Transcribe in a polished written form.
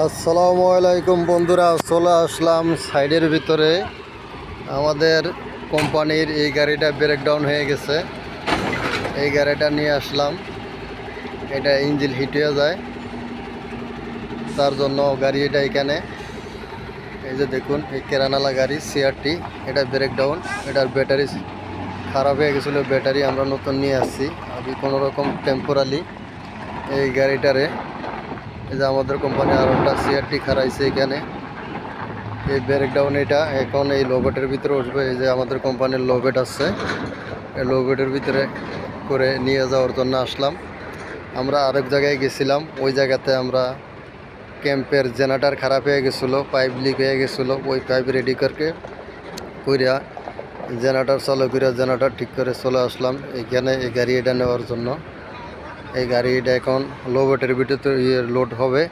আসসালামু আলাইকুম বন্ধুরা, চলে আসলাম সাইডের ভিতরে। আমাদের কোম্পানির এই গাড়িটা ব্রেকডাউন হয়ে গেছে। এই গাড়িটা নিয়ে আসলাম। এটা ইঞ্জিন হিট হয়ে যায়, তার জন্য গাড়ি এটা এখানে। এই যে দেখুন, এই কেরানালা গাড়ি সিআরটি, এটা ব্রেকডাউন। এটার ব্যাটারি খারাপ হয়ে গেছিলো, ব্যাটারি আমরা নতুন নিয়ে আসছি। আমি কোনো রকম টেম্পোরালি এই গাড়িটারে, এই যে আমাদের কোম্পানি আর একটা সিআরটি খারাইছে এখানে। এই ব্রেকডাউন এটা এখন এই লোবেটের ভিতরে উঠবে। এই যে আমাদের কোম্পানির লোবেট আছে, এই লোবেটের ভিতরে করে নিয়ে যাওয়ার জন্য আসলাম। আমরা আরেক জায়গায় গেছিলাম, ওই জায়গাতে আমরা ক্যাম্পের জেনারেটর খারাপ হয়ে গেছিলো, পাইপ লিক হয়ে গেছিলো। ওই পাইপ রেডি করিয়া জেনারেটর চালু করিয়া জেনারেটর ঠিক করে চলে আসলাম এখানে এই গাড়ি এটা নেওয়ার জন্য। এই গাড়ি এটা এখন লোবেটের ভিতরে লোড হবে।